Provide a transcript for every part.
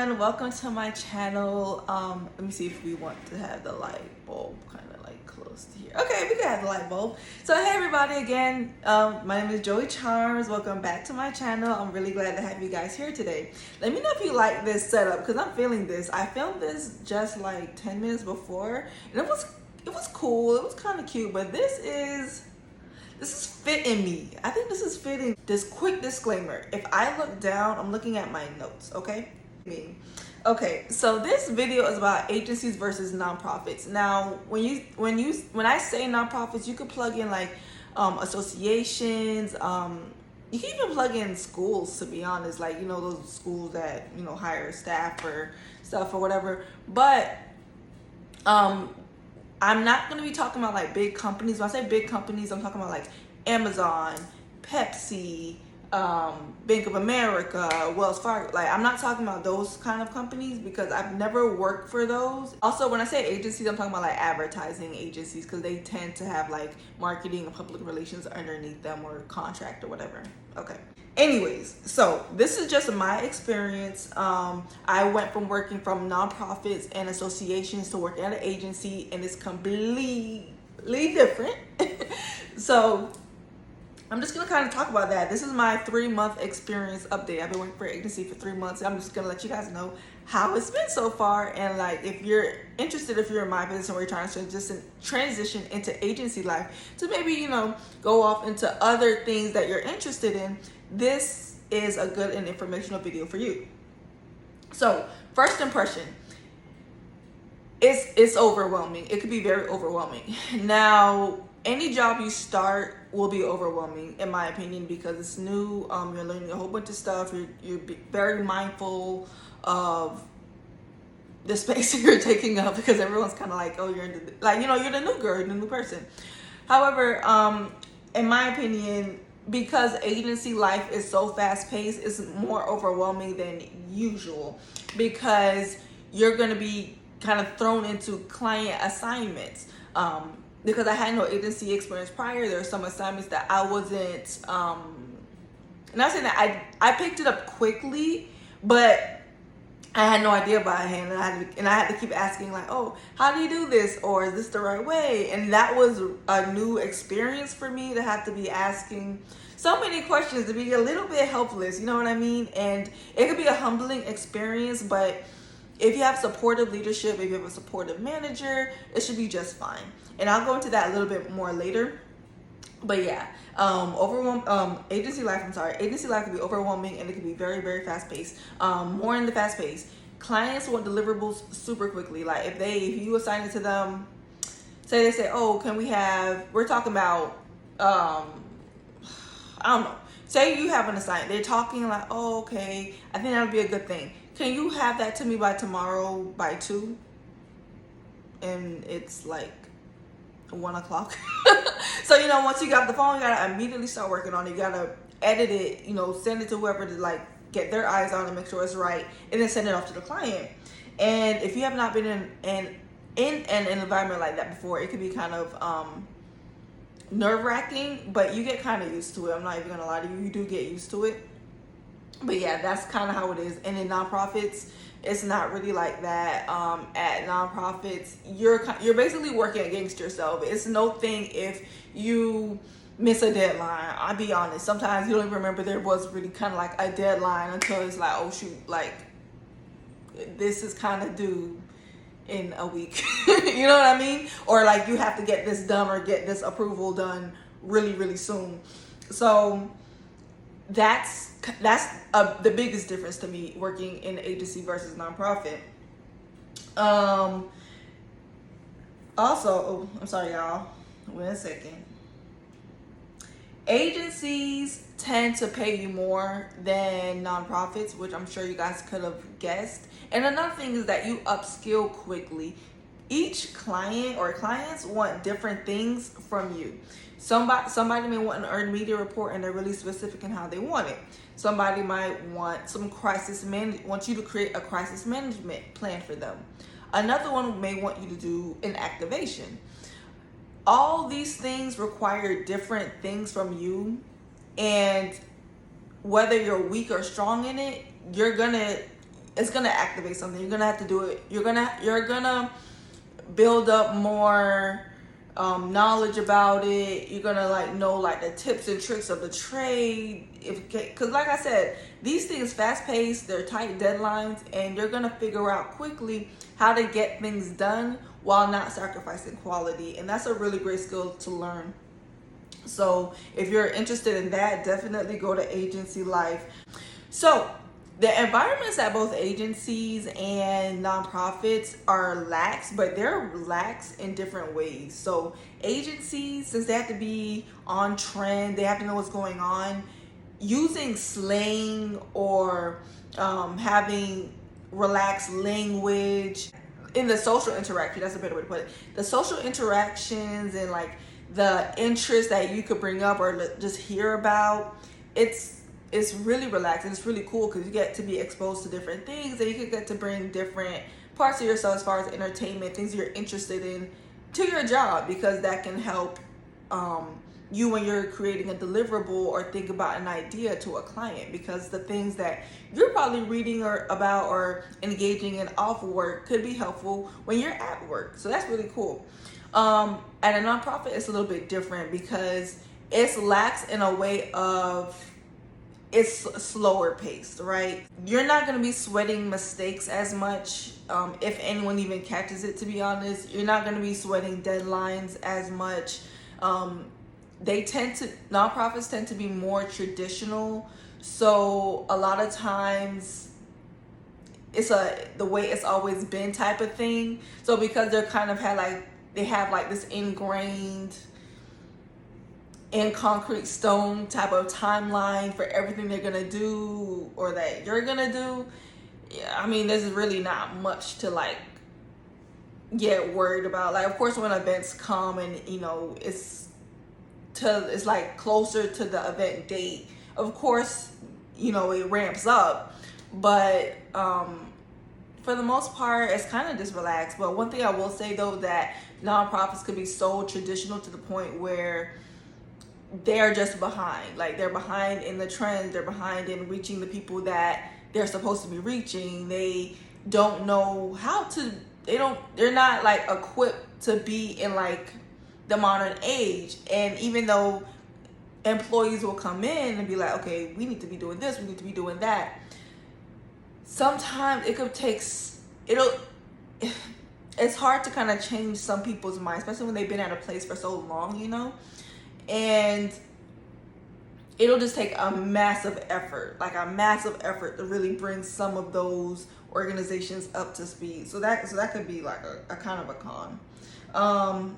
everyone, welcome to my channel. Let me see if we want to have the light bulb kind of like close to here. Okay, we can have the light bulb. So hey everybody again, my name is Joeicharms. Welcome back to my channel. I'm really glad to have you guys here today. Let me know if you like this setup because I'm feeling this. I filmed this just like 10 minutes before and it was cool. It was kind of cute, but this is fitting me. I think this is fitting. This quick disclaimer, if I look down, I'm looking at my notes, okay? Okay, so this video is about agencies versus nonprofits. Now, when I say nonprofits, you could plug in like associations, you can even plug in schools, to be honest, like, you know, those schools that, you know, hire staff or stuff or whatever. But I'm not going to be talking about like big companies. When I say big companies, I'm talking about like Amazon, Pepsi, Bank of America, Wells Fargo. Like, I'm not talking about those kind of companies because I've never worked for those. Also, when I say agencies, I'm talking about like advertising agencies because they tend to have like marketing and public relations underneath them or contract or whatever. Okay. Anyways, so this is just my experience. I went from working from nonprofits and associations to working at an agency, and it's completely different. So I'm just gonna kind of talk about that. This is my 3-month experience update. I've been working for an agency for 3 months. I'm just gonna let you guys know how it's been so far, and like if you're interested, if you're in my position where you're trying to transition into agency life to maybe, you know, go off into other things that you're interested in, this is a good and informational video for you. So first impression, it's overwhelming. It could be very overwhelming. Now, any job you start will be overwhelming in my opinion because it's new. You're learning a whole bunch of stuff. You're very mindful of the space that you're taking up because everyone's kind of like, oh, you're like, you know, you're the new girl, you're the new person. However, in my opinion, because agency life is so fast paced, it's more overwhelming than usual because you're going to be kind of thrown into client assignments. Because I had no agency experience prior, there were some assignments that I wasn't, not saying that I picked it up quickly, but I had no idea beforehand, and I had to keep asking like, oh, how do you do this? Or is this the right way? And that was a new experience for me to have to be asking so many questions, to be a little bit helpless, you know what I mean? And it could be a humbling experience, but if you have supportive leadership, if you have a supportive manager, it should be just fine. And I'll go into that a little bit more later. But yeah, agency life can be overwhelming, and it can be very, very fast paced. More in the fast pace. Clients want deliverables super quickly. Like if you assign it to them, say they say, oh, we're talking about, I don't know. Say you have an assignment. They're talking like, oh, okay, I think that would be a good thing. Can you have that to me by tomorrow by 2? And it's like 1 o'clock. So, you know, once you got the phone, you gotta immediately start working on it. You gotta edit it, you know, send it to whoever to like get their eyes on it, make sure it's right, and then send it off to the client. And if you have not been in an environment like that before, it could be kind of nerve-wracking, but you get kind of used to it. I'm not even gonna lie to you, you do get used to it. But yeah, that's kind of how it is. And in nonprofits, it's not really like that. At nonprofits, you're basically working against yourself. It's no thing if you miss a deadline. I'll be honest, sometimes you don't even remember there was really kind of like a deadline until it's like, oh shoot, like this is kind of due in a week. You know what I mean? Or like you have to get this done or get this approval done really, really soon. So that's the biggest difference to me working in agency versus nonprofit. Also, I'm sorry y'all, wait a second. Agencies tend to pay you more than nonprofits, which I'm sure you guys could have guessed. And another thing is that you upskill quickly. Each client or clients want different things from you. Somebody may want an earned media report and they're really specific in how they want it. Somebody might want want you to create a crisis management plan for them. Another one may want you to do an activation. All these things require different things from you, and whether you're weak or strong in it, you're gonna it's gonna activate something. You're gonna have to do it. You're gonna build up more knowledge about it. You're gonna like know like the tips and tricks of the trade. Because like I said, these things fast paced, they're tight deadlines, and you're gonna figure out quickly how to get things done while not sacrificing quality. And that's a really great skill to learn. So if you're interested in that, definitely go to agency life. So the environments at both agencies and nonprofits are lax, but they're lax in different ways. So agencies, since they have to be on trend, they have to know what's going on, using slang or having relaxed language in the social interaction, that's a better way to put it. The social interactions and like the interest that you could bring up or just hear about, it's really relaxed and it's really cool because you get to be exposed to different things and you can get to bring different parts of yourself as far as entertainment, things you're interested in, to your job, because that can help you when you're creating a deliverable or think about an idea to a client, because the things that you're probably reading or about or engaging in off work could be helpful when you're at work. So that's really cool. At a nonprofit, it's a little bit different because it's lax in a way of it's slower paced, right? You're not going to be sweating mistakes as much, if anyone even catches it, to be honest. You're not going to be sweating deadlines as much. Nonprofits tend to be more traditional, so a lot of times it's the way it's always been type of thing. So because they're kind of they have like this ingrained in concrete stone type of timeline for everything they're gonna do or that you're gonna do. Yeah, I mean, there's really not much to like get worried about. Like, of course, when events come and it's like closer to the event date, of course, it ramps up, but for the most part, it's kind of just relaxed. But one thing I will say though, that nonprofits could be so traditional to the point where they're just behind. Like, they're behind in the trends, they're behind in reaching the people that they're supposed to be reaching. They don't know how to, they're not like equipped to be in like the modern age. And even though employees will come in and be like, okay, we need to be doing this, we need to be doing that, sometimes it could take, it's hard to kind of change some people's minds, especially when they've been at a place for so long, and it'll just take a massive effort to really bring some of those organizations up to speed. So that could be like a kind of a con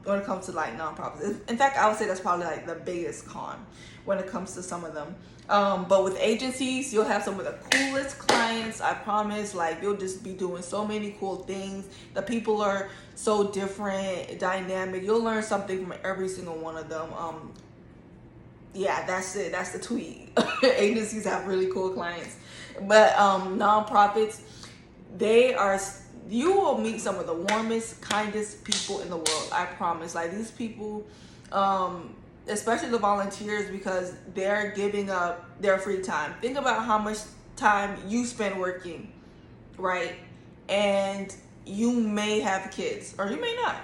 when it comes to like nonprofits. In fact, I would say that's probably like the biggest con when it comes to some of them. But with agencies, you'll have some of the coolest clients, I promise. Like, you'll just be doing so many cool things. The people are so different, dynamic. You'll learn something from every single one of them. Yeah, that's it. That's the tweet. Agencies have really cool clients. But nonprofits, you will meet some of the warmest, kindest people in the world, I promise. Like, these people, especially the volunteers, because they're giving up their free time. Think about how much time you spend working, right? And you may have kids, or you may not.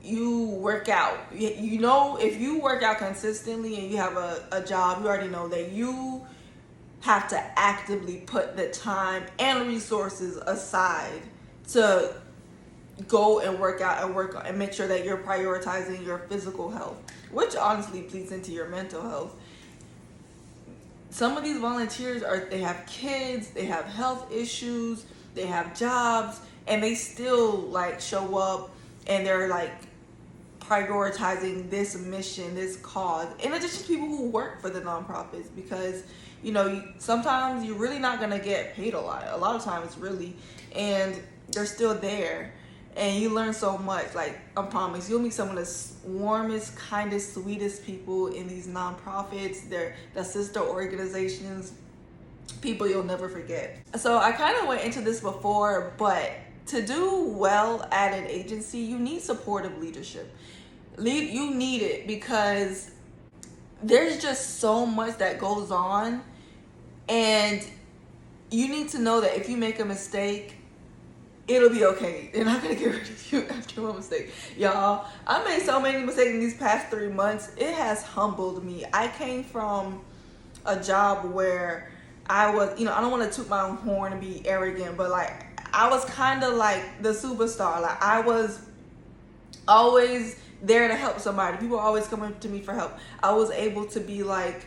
You work out. If you work out consistently and you have a job, you already know that you have to actively put the time and resources aside to go and work out and make sure that you're prioritizing your physical health, which honestly bleeds into your mental health. Some of these volunteers they have kids, they have health issues, they have jobs, and they still like show up and they're like prioritizing this mission, this cause, in addition to people who work for the nonprofits, because sometimes you're really not gonna get paid a lot of times, really, and they're still there, and you learn so much. Like, I promise, you'll meet some of the warmest, kindest, sweetest people in these nonprofits. They're the sister organizations, people you'll never forget. So I kind of went into this before, but to do well at an agency, you need supportive leadership. You need it because there's just so much that goes on, and you need to know that if you make a mistake, it'll be okay. They're not gonna get rid of you after one mistake. Y'all, I made so many mistakes in these past 3 months. It has humbled me. I came from a job where I was, I don't want to toot my own horn and be arrogant, but like I was kind of like the superstar. Like I was always there to help somebody. People were always coming to me for help. I was able to be like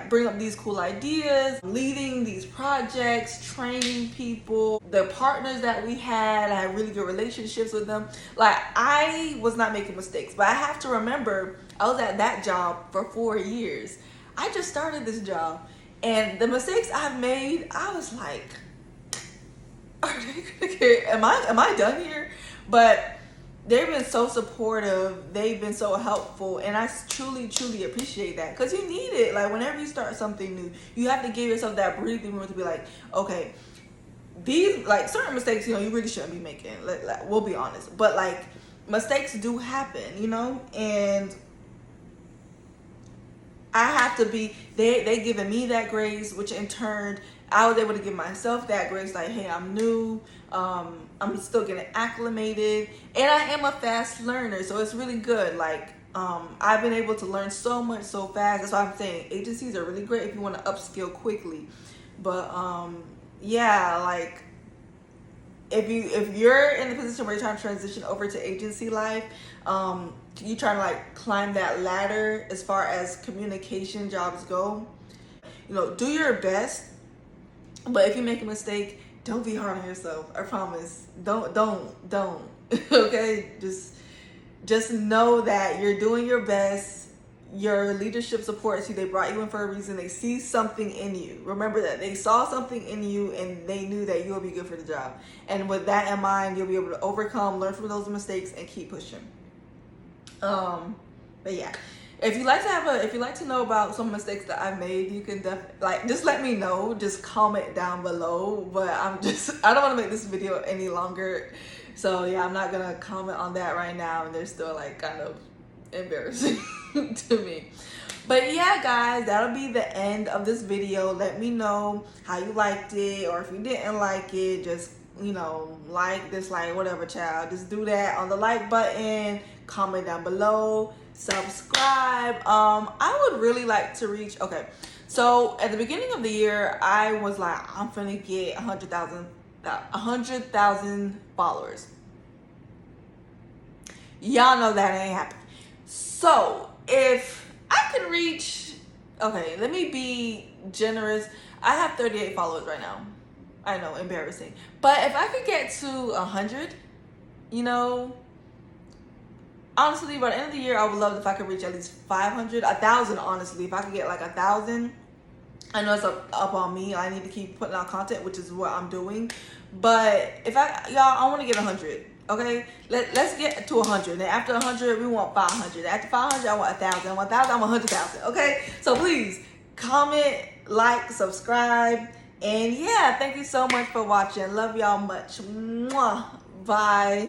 bring up these cool ideas, leading these projects, training people. The partners that we had, I had really good relationships with them. Like I was not making mistakes, but I have to remember I was at that job for 4 years. I just started this job, and the mistakes I've made, I was like, are they gonna care? Am I done here? But they've been so supportive. They've been so helpful, and I truly, truly appreciate that, because you need it. Like whenever you start something new, you have to give yourself that breathing room to be like, okay, these like certain mistakes, you really shouldn't be making. We'll be honest, but like mistakes do happen, and I have to be. They giving me that grace, which in turn I was able to give myself that grace. Like, hey, I'm new. I'm still getting acclimated, and I am a fast learner, so it's really good. Like, I've been able to learn so much so fast. That's why I'm saying agencies are really great if you want to upskill quickly. But yeah, like if you're in the position where you're trying to transition over to agency life, you trying to like climb that ladder as far as communication jobs go, do your best. But if you make a mistake, don't be hard on yourself. I promise. Don't. Okay? Just know that you're doing your best. Your leadership supports you. They brought you in for a reason. They see something in you. Remember that. They saw something in you, and they knew that you'll be good for the job. And with that in mind, you'll be able to overcome, learn from those mistakes, and keep pushing. But yeah. If you like to know about some mistakes that I've made, you can just let me know. Just comment down below. But I don't want to make this video any longer. So yeah, I'm not gonna comment on that right now, and they're still like kind of embarrassing to me. But yeah, guys, that'll be the end of this video. Let me know how you liked it, or if you didn't like it, just like, dislike, whatever, child. Just do that on the like button. Comment down below. Subscribe. I would really like to reach. Okay, so at the beginning of the year, I was like, I'm finna get 100,000 followers. Y'all know that ain't happening. So if I can reach, okay, let me be generous. I have 38 followers right now. I know, embarrassing. But if I could get to 100, honestly, by the end of the year, I would love if I could reach at least 500, 1,000. Honestly, if I could get like 1,000, I know it's up on me. I need to keep putting out content, which is what I'm doing. But if I want to get 100. Okay, let's get to 100. And after 100, we want 500. After 500, I want 1,000. 1,000, I want 100,000. Okay, so please comment, like, subscribe, and yeah, thank you so much for watching. Love y'all much. Mwah. Bye.